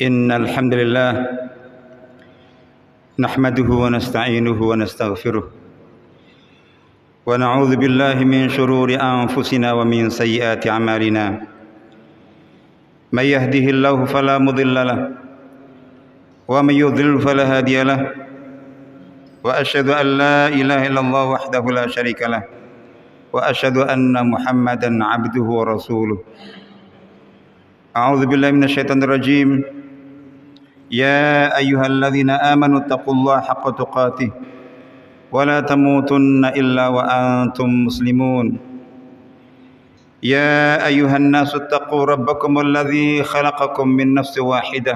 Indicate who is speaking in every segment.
Speaker 1: إن الحمد لله نحمده ونستعينه ونستغفره ونعوذ بالله من شرور أنفسنا ومن سيئات أعمالنا من يهده الله فلا مضل له ومن يضلل فلا هادي له وأشهد أن لا إله إلا الله وحده لا شريك له وأشهد أن محمدا عبده ورسوله. أعوذ بالله من الشيطان الرجيم. يا أيها الذين آمنوا اتقوا الله حق تقاته ولا تموتن إلا وأنتم مسلمون. يا أيها الناس اتقوا ربكم الذي خلقكم من نفس واحدة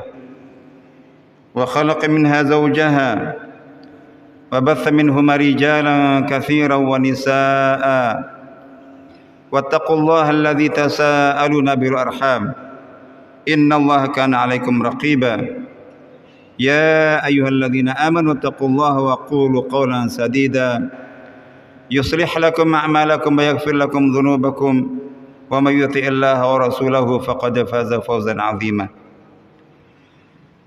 Speaker 1: وخلق منها زوجها وبث منهما رجالا كثيرا ونساء واتقوا الله الذي تساءلون به الأرحام إن الله كان عليكم رقيبا. يا أيها الذين آمنوا اتقوا الله وقولوا قولا سديدا يصلح لكم أعمالكم ويغفر لكم ذنوبكم ومن يطع الله ورسوله فقد فاز فوزا عظيما.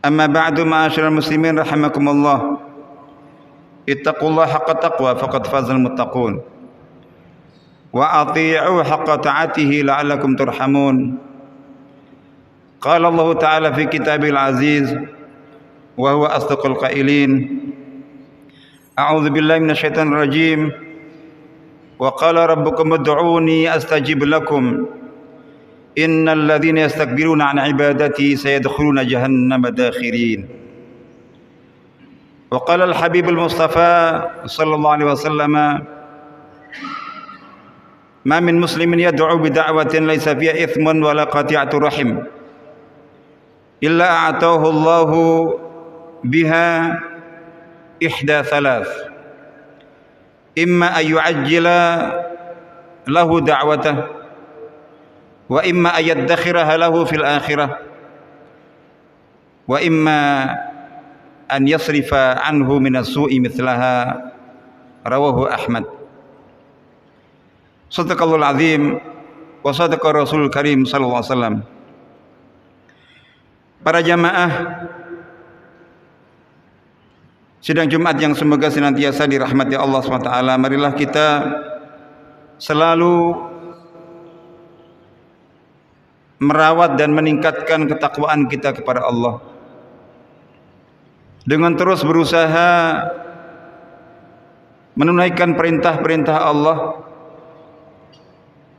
Speaker 1: أما بعد معاشر المسلمين رحمكم الله، اتقوا الله حق التقوى فقد فاز المتقون وأطيعوا حق طاعته لعلكم ترحمون. قال الله تعالى في كتابه العزيز وهو أصدق القائلين: أعوذ بالله من الشيطان الرجيم. وقال ربكم ادعوني أستجب لكم إن الذين يستكبرون عن عبادتي سيدخلون جهنم داخرين. وقال الحبيب المصطفى صلى الله عليه وسلم: ما من مسلم يدعو بدعوة ليس فيها إثم ولا قطيعة رحم إلا أعطاه الله بها إحدى ثلاث: إما أن يعجل له دعوته وإما أن يدخرها له في الآخرة وإما أن يصرف عنه من السوء مثلها. رواه أحمد. Sadaqallahul azim wa sadaqa Rasulul Karim sallallahu alaihi wasallam. Para jamaah sidang Jumat yang semoga senantiasa dirahmati Allah SWT, marilah kita selalu merawat dan meningkatkan ketakwaan kita kepada Allah dengan terus berusaha menunaikan perintah-perintah Allah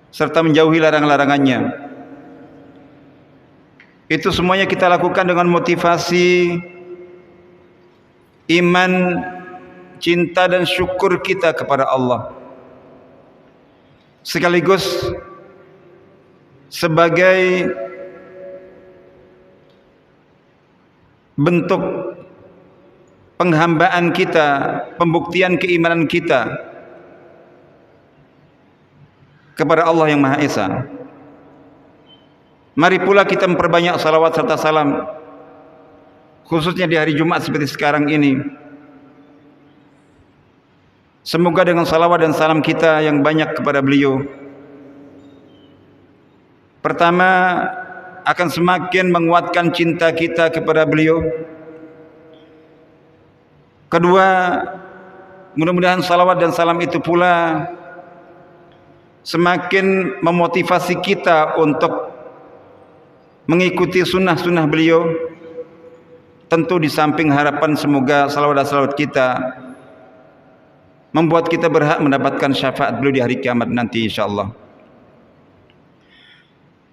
Speaker 1: serta menjauhi larang-larangannya. Itu semuanya kita lakukan dengan motivasi iman, cinta dan syukur kita kepada Allah, sekaligus sebagai bentuk penghambaan kita, pembuktian keimanan kita kepada Allah yang Maha Esa. Mari pula kita memperbanyak salawat serta salam, khususnya di hari Jumat seperti sekarang ini. Semoga dengan salawat dan salam kita yang banyak kepada beliau, pertama akan semakin menguatkan cinta kita kepada beliau. Kedua, mudah-mudahan salawat dan salam itu pula semakin memotivasi kita untuk mengikuti sunnah-sunnah beliau. Tentu di samping harapan semoga salawat dan salawat kita membuat kita berhak mendapatkan syafaat beliau di hari kiamat nanti insyaallah.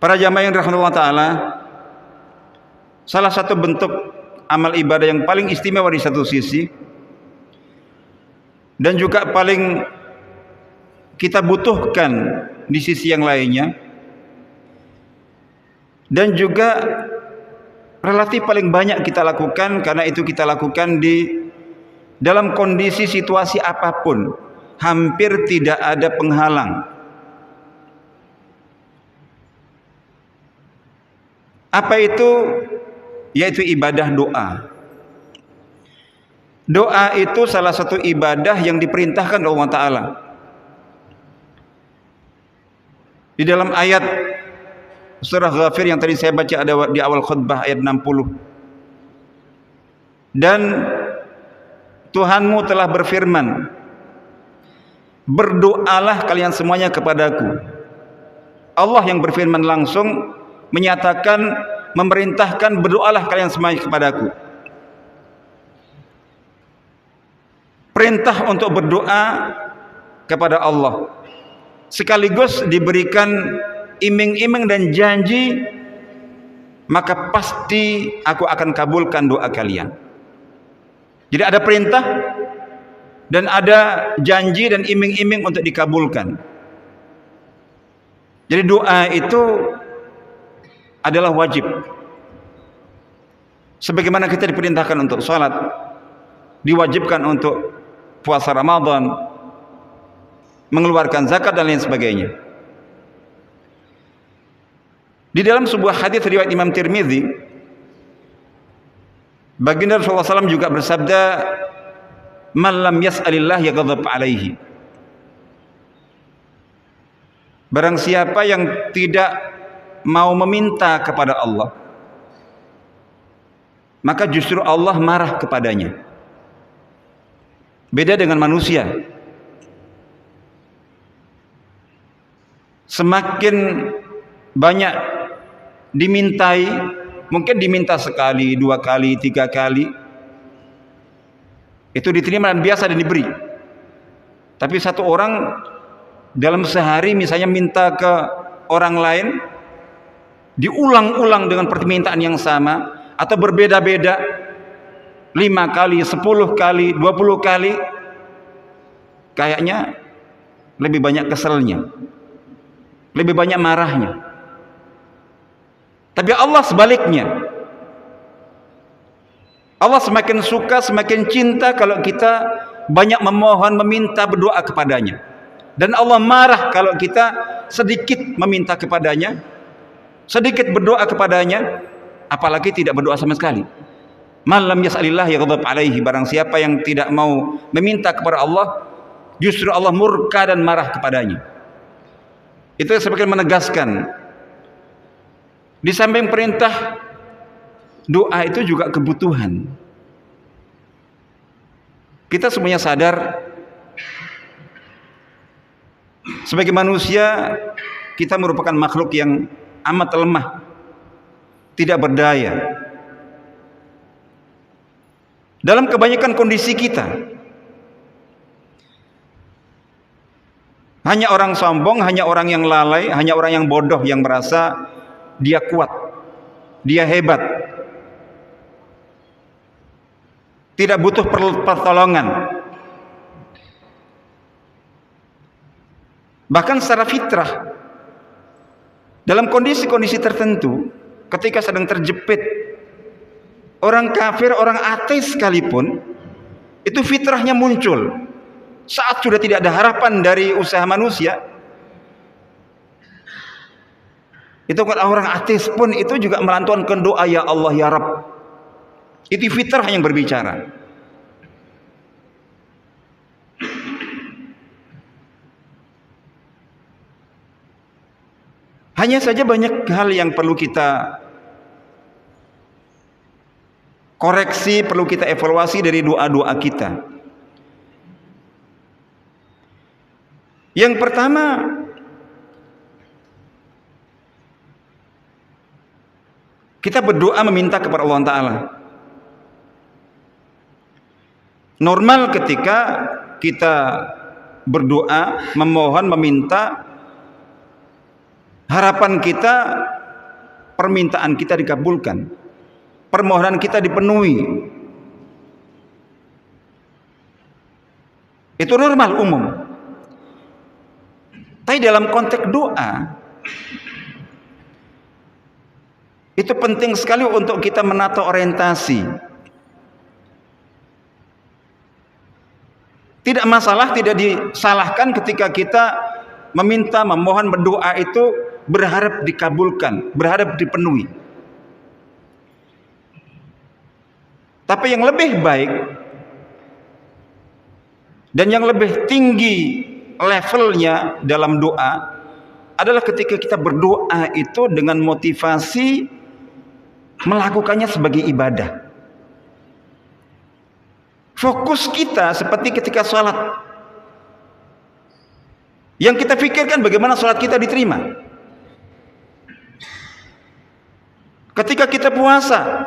Speaker 1: Para jamaah yang dirahmati Allah Ta'ala, salah satu bentuk amal ibadah yang paling istimewa di satu sisi dan juga paling kita butuhkan di sisi yang lainnya, dan juga relatif paling banyak kita lakukan, karena itu kita lakukan di dalam kondisi situasi apapun, hampir tidak ada penghalang. Apa itu? Yaitu ibadah doa. Doa itu salah satu ibadah yang diperintahkan oleh Allah Ta'ala. Di dalam ayat surah Ghafir yang tadi saya baca ada di awal khutbah ayat 60. Dan Tuhanmu telah berfirman, berdoalah kalian semuanya kepadaku. Allah yang berfirman langsung menyatakan, memerintahkan, berdoalah kalian semuanya kepadaku. Perintah untuk berdoa kepada Allah, sekaligus diberikan iming-iming dan janji, maka pasti aku akan kabulkan doa kalian. Jadi ada perintah dan ada janji dan iming-iming untuk dikabulkan. Jadi doa itu adalah wajib. Sebagaimana kita diperintahkan untuk salat, diwajibkan untuk puasa Ramadan, mengeluarkan zakat dan lain sebagainya. Di dalam sebuah hadis riwayat Imam Tirmidzi, baginda Rasulullah SAW juga bersabda, man lam yas'alillah yaghdab alaihi. Barang siapa yang tidak mau meminta kepada Allah, maka justru Allah marah kepadanya. Beda dengan manusia. Semakin banyak dimintai, mungkin diminta sekali, 2 kali, 3 kali, itu diterima dan biasa dan diberi. Tapi satu orang dalam sehari misalnya minta ke orang lain, diulang-ulang dengan permintaan yang sama atau berbeda-beda, 5 kali, 10 kali, 20 kali, kayaknya lebih banyak keselnya, lebih banyak marahnya. Tapi Allah sebaliknya, Allah semakin suka, semakin cinta kalau kita banyak memohon, meminta, berdoa kepadanya. Dan Allah marah kalau kita sedikit meminta kepadanya, sedikit berdoa kepadanya, apalagi tidak berdoa sama sekali. Man lam yas'alillah yaghdab alaihi. Barang siapa yang tidak mau meminta kepada Allah, justru Allah murka dan marah kepadanya. Itu sebagian menegaskan, di samping perintah, doa itu juga kebutuhan. Kita semuanya sadar, sebagai manusia kita merupakan makhluk yang amat lemah, tidak berdaya. Dalam kebanyakan kondisi kita, hanya orang sombong, hanya orang yang lalai, hanya orang yang bodoh yang merasa dia kuat, dia hebat, tidak butuh pertolongan. Bahkan secara fitrah, dalam kondisi-kondisi tertentu, ketika sedang terjepit, orang kafir, orang ateis sekalipun, itu fitrahnya muncul. Saat sudah tidak ada harapan dari usaha manusia, itu kalau orang ateis pun itu juga melantunkan doa, ya Allah ya Rabb. Itu fitrah yang berbicara. Hanya saja banyak hal yang perlu kita koreksi, perlu kita evaluasi dari doa-doa kita. Yang pertama, kita berdoa meminta kepada Allah Ta'ala. Normal ketika kita berdoa, memohon, meminta, harapan kita, permintaan kita dikabulkan, permohonan kita dipenuhi. Itu normal, umum. Tapi dalam konteks doa, itu penting sekali untuk kita menata orientasi. Tidak masalah, tidak disalahkan ketika kita meminta, memohon, berdoa itu berharap dikabulkan, berharap dipenuhi. Tapi yang lebih baik dan yang lebih tinggi levelnya dalam doa adalah ketika kita berdoa itu dengan motivasi melakukannya sebagai ibadah. Fokus kita seperti ketika sholat. Yang kita pikirkan bagaimana sholat kita diterima. Ketika kita puasa,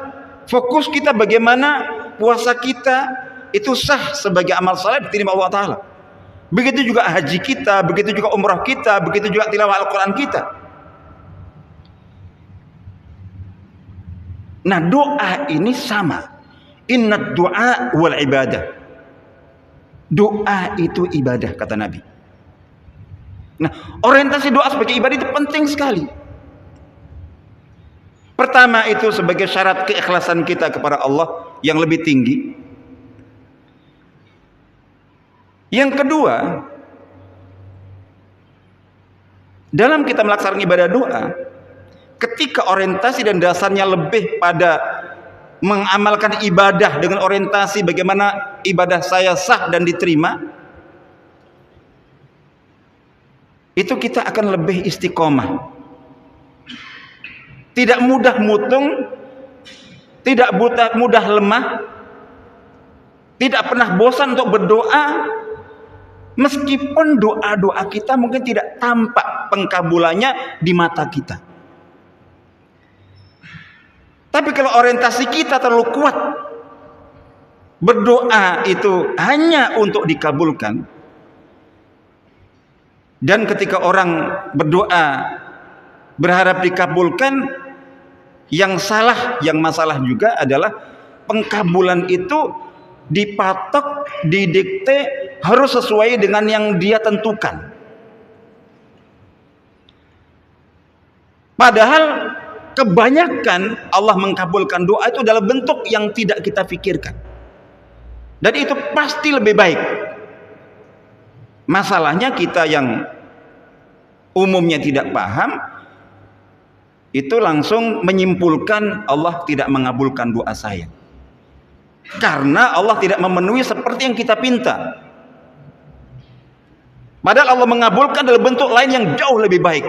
Speaker 1: fokus kita bagaimana puasa kita itu sah sebagai amal saleh diterima Allah Ta'ala. Begitu juga haji kita, begitu juga umrah kita, begitu juga tilawah Al-Quran kita. Nah, doa ini sama. Inna du'a wal ibadah. Doa itu ibadah, kata Nabi. Nah, orientasi doa sebagai ibadah itu penting sekali. Pertama itu sebagai syarat keikhlasan kita kepada Allah yang lebih tinggi. Yang kedua, dalam kita melaksanakan ibadah doa, ketika orientasi dan dasarnya lebih pada mengamalkan ibadah dengan orientasi bagaimana ibadah saya sah dan diterima, itu kita akan lebih istiqomah, tidak mudah mutung, tidak mudah lemah, tidak pernah bosan untuk berdoa, meskipun doa-doa kita mungkin tidak tampak pengkabulannya di mata kita. Tapi kalau orientasi kita terlalu kuat, berdoa itu hanya untuk dikabulkan, dan ketika orang berdoa berharap dikabulkan, yang salah, yang masalah juga adalah pengkabulan itu dipatok, didikte, harus sesuai dengan yang dia tentukan. Padahal kebanyakan Allah mengkabulkan doa itu dalam bentuk yang tidak kita pikirkan, dan itu pasti lebih baik. Masalahnya kita yang umumnya tidak paham, itu langsung menyimpulkan Allah tidak mengabulkan doa saya, karena Allah tidak memenuhi seperti yang kita pinta. Padahal Allah mengabulkan dalam bentuk lain yang jauh lebih baik.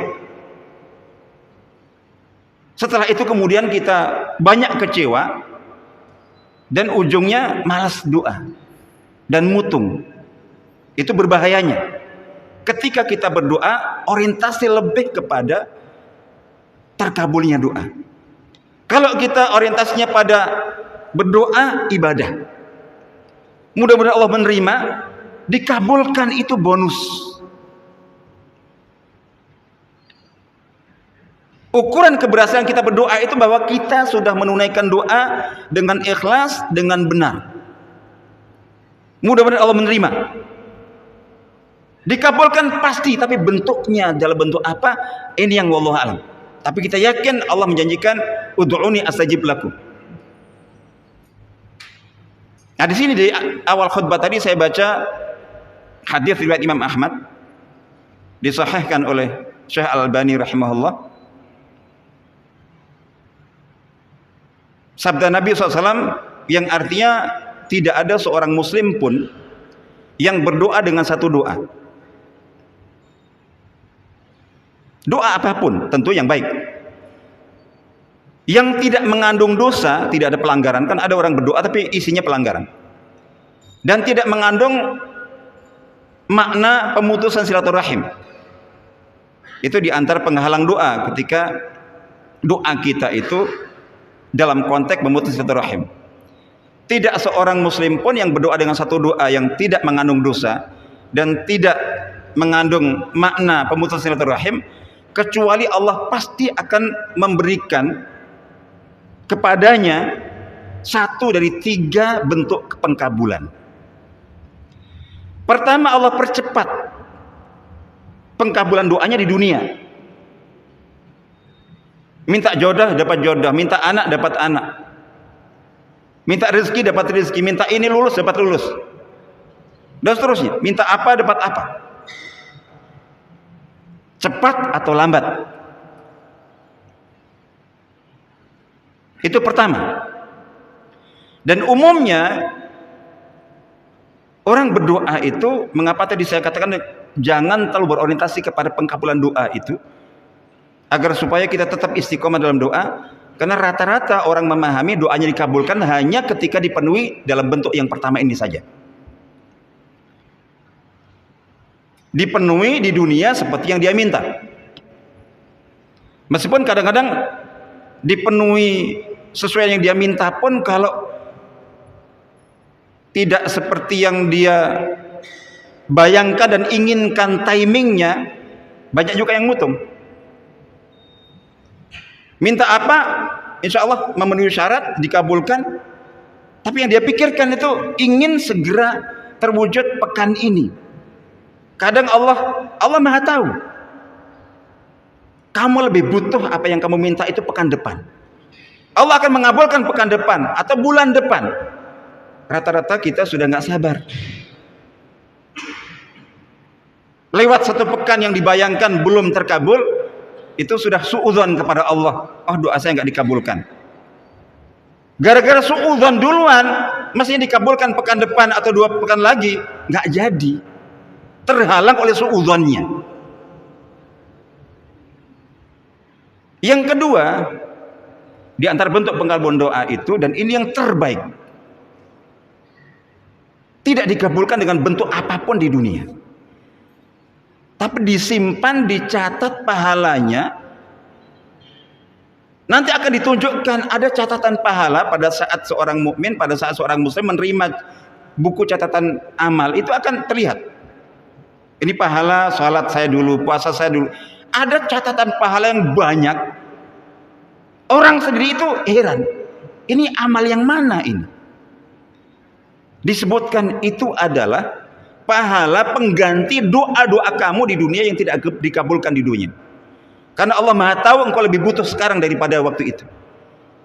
Speaker 1: Setelah itu kemudian kita banyak kecewa, dan ujungnya malas doa dan mutung. Itu berbahayanya. Ketika kita berdoa, orientasi lebih kepada terkabulnya doa. Kalau kita orientasinya pada berdoa ibadah, mudah-mudahan Allah menerima, dikabulkan, itu bonus. Ukuran keberhasilan kita berdoa itu bahwa kita sudah menunaikan doa dengan ikhlas, dengan benar. Mudah-mudahan Allah menerima. Dikabulkan pasti, tapi bentuknya dalam bentuk apa? Ini yang wallahu alam. Tapi kita yakin Allah menjanjikan ud'uni astajib lakum. Nah, di sini di awal khutbah tadi saya baca hadis riwayat Imam Ahmad, disahihkan oleh Syekh Al-Albani rahimahullah. Sabda Nabi SAW yang artinya tidak ada seorang muslim pun yang berdoa dengan satu doa. Doa apapun tentu yang baik, yang tidak mengandung dosa, tidak ada pelanggaran. Kan ada orang berdoa tapi isinya pelanggaran, dan tidak mengandung makna pemutusan silaturahim. Itu diantara penghalang doa ketika doa kita itu dalam konteks memutus silaturahim. Tidak seorang muslim pun yang berdoa dengan satu doa yang tidak mengandung dosa dan tidak mengandung makna pemutusan silaturahim, kecuali Allah pasti akan memberikan kepadanya satu dari tiga bentuk pengkabulan. Pertama, Allah percepat pengkabulan doanya di dunia. Minta jodoh dapat jodoh, minta anak dapat anak, minta rezeki dapat rezeki, minta ini lulus dapat lulus, dan seterusnya. Minta apa dapat apa, cepat atau lambat. Itu pertama. Dan umumnya orang berdoa itu, mengapa tadi saya katakan jangan terlalu berorientasi kepada pengkabulan doa itu, agar supaya kita tetap istiqomah dalam doa. Karena rata-rata orang memahami doanya dikabulkan hanya ketika dipenuhi dalam bentuk yang pertama ini saja. Dipenuhi di dunia seperti yang dia minta. Meskipun kadang-kadang dipenuhi sesuai yang dia minta pun, kalau tidak seperti yang dia bayangkan dan inginkan timingnya, banyak juga yang mutung. Minta apa, insya Allah memenuhi syarat, dikabulkan. Tapi yang dia pikirkan itu ingin segera terwujud pekan ini. Kadang Allah Maha tahu. Kamu lebih butuh apa yang kamu minta itu pekan depan. Allah akan mengabulkan pekan depan atau bulan depan. Rata-rata kita sudah nggak sabar. Lewat satu pekan yang dibayangkan belum terkabul, itu sudah suudzon kepada Allah. Oh, doa saya nggak dikabulkan. Gara-gara suudzon duluan, mestinya dikabulkan pekan depan atau 2 pekan lagi, nggak jadi. Terhalang oleh suudzonnya. Yang kedua, di antara bentuk pengabulan doa itu, dan ini yang terbaik, tidak dikabulkan dengan bentuk apapun di dunia, tapi disimpan, dicatat pahalanya. Nanti akan ditunjukkan ada catatan pahala pada saat seorang mukmin, pada saat seorang muslim menerima buku catatan amal, itu akan terlihat. Ini pahala salat saya dulu, puasa saya dulu. Ada catatan pahala yang banyak. Orang sendiri itu heran. Ini amal yang mana ini? Disebutkan itu adalah pahala pengganti doa-doa kamu di dunia yang tidak dikabulkan di dunia. Karena Allah Maha tahu engkau lebih butuh sekarang daripada waktu itu.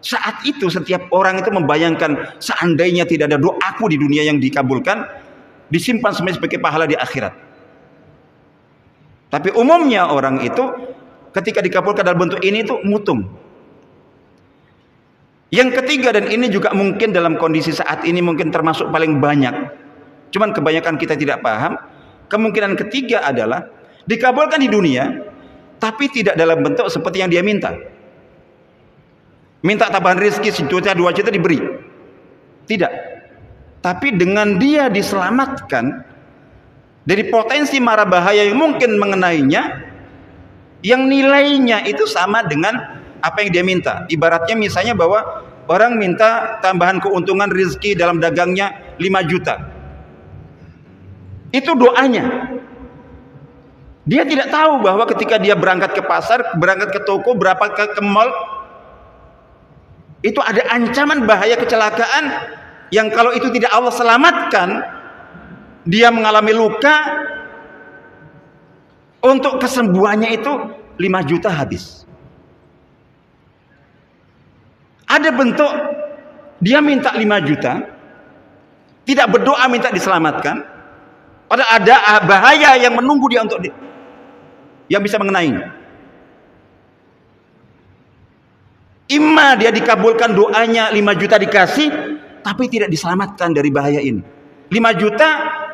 Speaker 1: Saat itu setiap orang itu membayangkan, seandainya tidak ada doaku di dunia yang dikabulkan, disimpan sebagai pahala di akhirat. Tapi umumnya orang itu ketika dikabulkan dalam bentuk ini itu mutung. Yang ketiga, dan ini juga mungkin dalam kondisi saat ini mungkin termasuk paling banyak, cuman kebanyakan kita tidak paham. Kemungkinan ketiga adalah dikabulkan di dunia, tapi tidak dalam bentuk seperti yang dia minta. Minta tambahan rezeki 1 juta 2 juta diberi, tidak. Tapi dengan dia diselamatkan dari potensi mara bahaya yang mungkin mengenainya, yang nilainya itu sama dengan apa yang dia minta. Ibaratnya misalnya bahwa orang minta tambahan keuntungan rezeki dalam dagangnya 5 juta. Itu doanya. Dia tidak tahu bahwa ketika dia berangkat ke pasar, berangkat ke toko, berapa ke mall, itu ada ancaman bahaya kecelakaan yang kalau itu tidak Allah selamatkan, dia mengalami luka, untuk kesembuhannya itu 5 juta habis. Ada bentuk dia minta 5 juta, tidak berdoa minta diselamatkan, padahal ada bahaya yang menunggu dia untuk yang bisa mengenainya. Imma dia dikabulkan doanya, 5 juta dikasih, tapi tidak diselamatkan dari bahaya ini. 5 juta,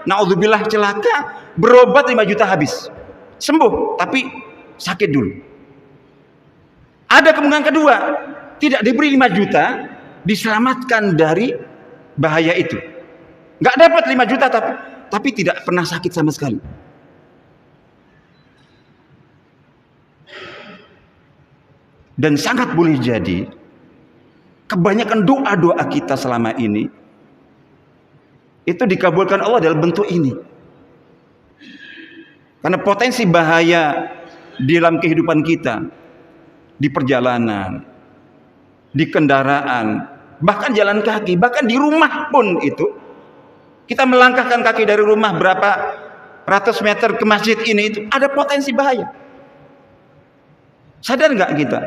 Speaker 1: naudzubillah celaka, berobat 5 juta habis. Sembuh, tapi sakit dulu. Ada kemungkinan kedua, tidak diberi 5 juta, diselamatkan dari bahaya itu. Nggak dapat 5 juta, tapi tidak pernah sakit sama sekali. Dan sangat boleh jadi kebanyakan doa-doa kita selama ini itu dikabulkan Allah dalam bentuk ini. Karena potensi bahaya di dalam kehidupan kita, di perjalanan, di kendaraan, bahkan jalan kaki, bahkan di rumah pun itu, kita melangkahkan kaki dari rumah berapa ratus meter ke masjid ini, itu ada potensi bahaya. Sadar nggak kita?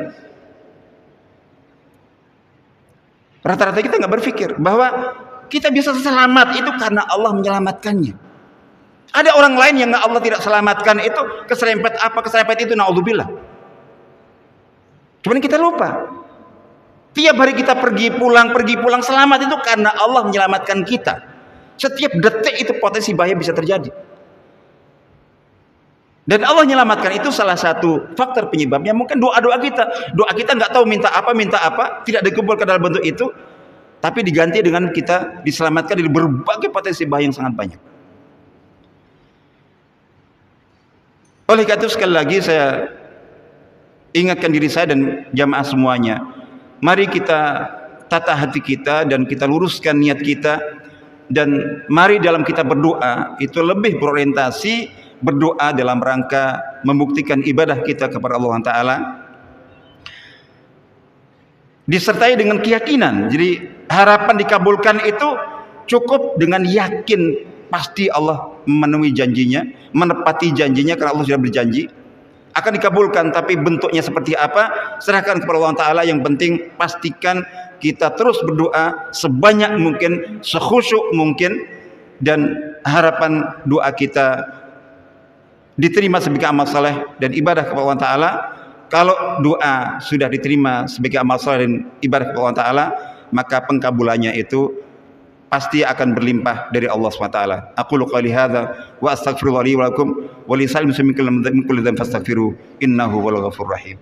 Speaker 1: Rata-rata kita nggak berpikir bahwa kita bisa selamat itu karena Allah menyelamatkannya. Ada orang lain yang Allah tidak selamatkan, itu keserempet itu, naudzubillah. Cuman kita lupa. Tiap hari kita pergi pulang selamat itu karena Allah menyelamatkan kita. Setiap detik itu potensi bahaya bisa terjadi. Dan Allah menyelamatkan, itu salah satu faktor penyebabnya. Mungkin doa kita nggak tahu minta apa, tidak dikumpulkan dalam bentuk itu, tapi diganti dengan kita diselamatkan dari berbagai potensi bahaya yang sangat banyak. Oleh karena itu sekali lagi saya ingatkan diri saya dan jamaah semuanya, mari kita tata hati kita dan kita luruskan niat kita, dan mari dalam kita berdoa itu lebih berorientasi berdoa dalam rangka membuktikan ibadah kita kepada Allah Ta'ala disertai dengan keyakinan. Jadi harapan dikabulkan itu cukup dengan yakin pasti Allah memenuhi janjinya, menepati janjinya, karena Allah sudah berjanji akan dikabulkan. Tapi bentuknya seperti apa, serahkan kepada Allah Ta'ala. Yang penting pastikan kita terus berdoa sebanyak mungkin, sekhusyuk mungkin, dan harapan doa kita diterima sebagai amal saleh dan ibadah kepada Allah Ta'ala. Kalau doa sudah diterima sebagai amal saleh dan ibadah kepada Allah Ta'ala, maka pengkabulannya itu pasti akan berlimpah dari Allah SWT. Aqulu qouli hadza wa astaghfirullah li wa lakum wa li sa'il muslimin min kulli dhanbin fastaghfiruhu innahu huwal ghafurur rahim.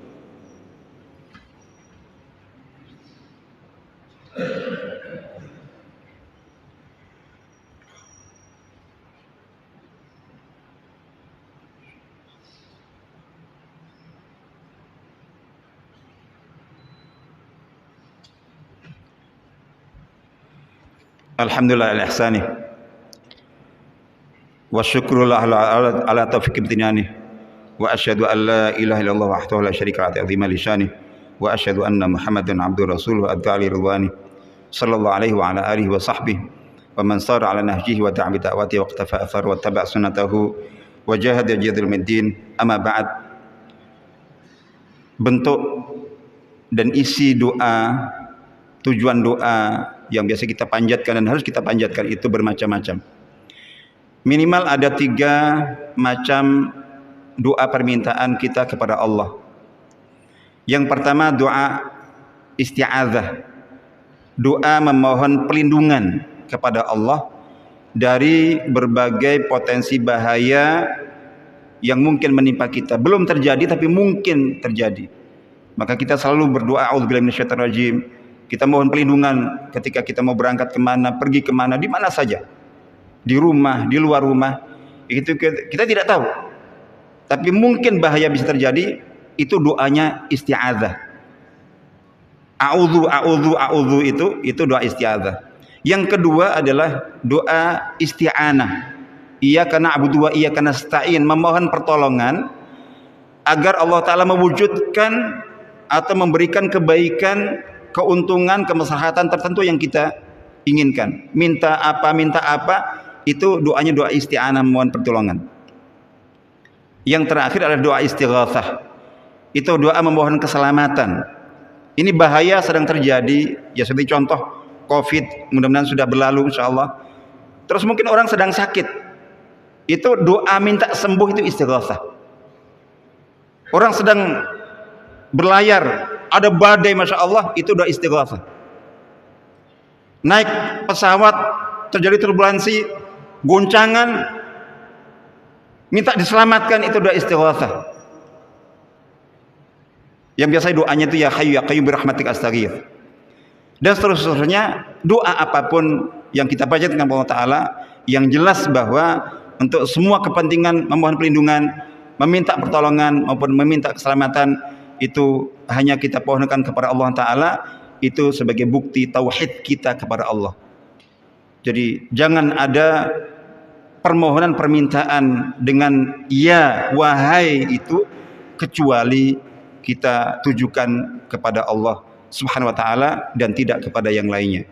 Speaker 1: Alhamdulillah al-ihsani wa syukrullah ala taufiq imtinani wa asyhadu an la ilaha illallah wahdahu la syarika lahu ta'zima li syani wa asyhadu anna muhammadan abduhu rasuluhu ad'ali ridwani sallallahu alaihi wa ala alihi wa sahbihi wa man sara ala nahjihi wa da'a bi da'wati wa iqtafa athar wa tabi'a sunnatahu wa jahada jihadal din. Amma ba'd. Bentuk dan isi doa, tujuan doa yang biasa kita panjatkan dan harus kita panjatkan itu bermacam-macam. Minimal ada 3 macam doa permintaan kita kepada Allah. Yang pertama doa isti'adzah, doa memohon perlindungan kepada Allah dari berbagai potensi bahaya yang mungkin menimpa kita. Belum terjadi tapi mungkin terjadi. Maka kita selalu berdoa a'udzubillahi minasyaitonir rajim. Kita mohon perlindungan ketika kita mau berangkat kemana, pergi kemana, di mana saja, di rumah, di luar rumah. Itu kita tidak tahu, tapi mungkin bahaya bisa terjadi. Itu doanya isti'adzah. A'udzu itu doa isti'adzah. Yang kedua adalah doa isti'anah. Iyyaka na'budu wa iyyaka nasta'in, memohon pertolongan agar Allah Ta'ala mewujudkan atau memberikan kebaikan, keuntungan, kemaslahatan tertentu yang kita inginkan. Minta apa, itu doanya doa isti'anah, mohon pertolongan. Yang terakhir adalah doa istighatsah. Itu doa memohon keselamatan. Ini bahaya sedang terjadi, ya seperti contoh Covid, mudah-mudahan sudah berlalu insyaallah. Terus mungkin orang sedang sakit. Itu doa minta sembuh, itu istighatsah. Orang sedang berlayar, ada badai, masya Allah, itu doa istighatsah. Naik pesawat, terjadi turbulensi, goncangan, minta diselamatkan, itu doa istighatsah. Yang biasa doanya itu ya hayyu ya qayyum birahmatik astaghith. Dan seterusnya doa apapun yang kita baca dengan Allah Ta'ala, yang jelas bahwa untuk semua kepentingan memohon perlindungan, meminta pertolongan maupun meminta keselamatan, itu hanya kita pohonkan kepada Allah Ta'ala. Itu sebagai bukti tauhid kita kepada Allah. Jadi jangan ada permohonan permintaan dengan ya wahai itu, kecuali kita tujukan kepada Allah Subhanahu wa Ta'ala dan tidak kepada yang lainnya.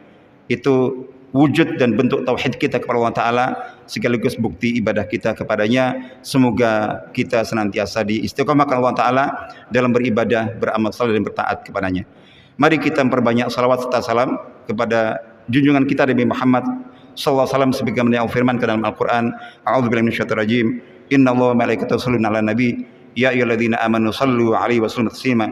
Speaker 1: Itu wujud dan bentuk tauhid kita kepada Allah Ta'ala, sekaligus bukti ibadah kita kepadanya. Semoga kita senantiasa diistiqomahkan Allah Ta'ala dalam beribadah, beramal saleh dan bertaat kepadanya. Mari kita memperbanyak salawat serta salam kepada junjungan kita Nabi Muhammad sallallahu alaihi wasallam, sebagaimana yang firman ke dalam Al-Qur'an, a'udzubillahi minasyaitonir rajim, innallaha wa malaikatahu yusholluna 'alan nabi ya ayyuhalladzina amanu shallu 'alaihi wa sallimu taslima.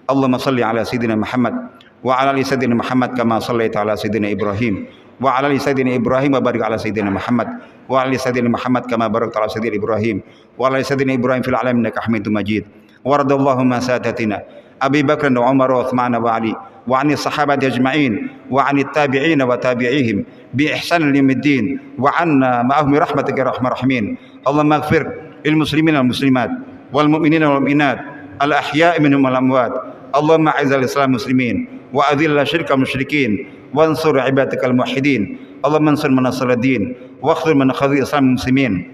Speaker 1: Allahumma shalli 'ala sayyidina Muhammad wa 'ala ali sayyidina Muhammad kama shallaita 'ala sayyidina Ibrahim wa ala ali sayyidina Ibrahim wa barik ala sayyidina Muhammad wa ala ali sayyidina Muhammad kama barakta ala sayyidina Ibrahim wa ala ali sayyidina Ibrahim fil alamin innaka Hamidum Majid. Waradallahu ma sadatina Abi Bakr wa Umar wa Uthman wa Ali wa ani sahabati ajma'in wa ani tabi'in wa tabi'ihim bi ihsan liyaumiddin wa anna ma'ahum bi rahmatika ya arhamar rahimin. Allahumma ighfir lil muslimin wal muslimat wal mu'minin wal mu'minat al ahya'i minhum wal amwat. Allahumma a'izzal islam muslimin wa adhilla syirkal musyrikin wansur ibadakal muwahhidin. Allahumma ansur man nasara din wa khudh man khadha islam muslimin.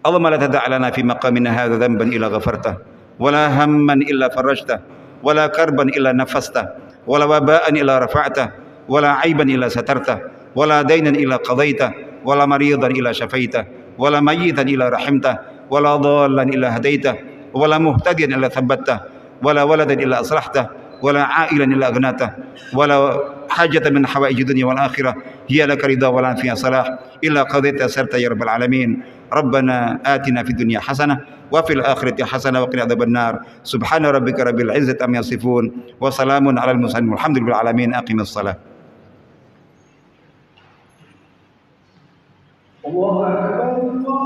Speaker 1: Allahumma la tada' lana fi maqamina hadha dhanban illa ghafartah wala hamman illa farajtah wala karban illa nafastah wala waba'an illa rafa'tah wala aiban illa satartah wala dainan illa qadaitah wala maridan illa syafaitah wala mayyitan illa rahimtah wala dhallan illa hadaitah wala muhtadiyan illa thabbattah wala waladan illa aslahtah wala ailan illa aghnatah wala hajatan min hawaiji dunya wal akhirah hiya laka ridha wa la fiha salah illa qadaita sarta ya rabbal alamin. Rabbana atina fid dunya hasanah wa fil akhirati hasanah wa qina adzabannar. Subhana rabbika rabbil izzati amma yasifun wa salamun alal mursalin walhamdulillahi alamin. Aqimis shalah. Allahu akbar.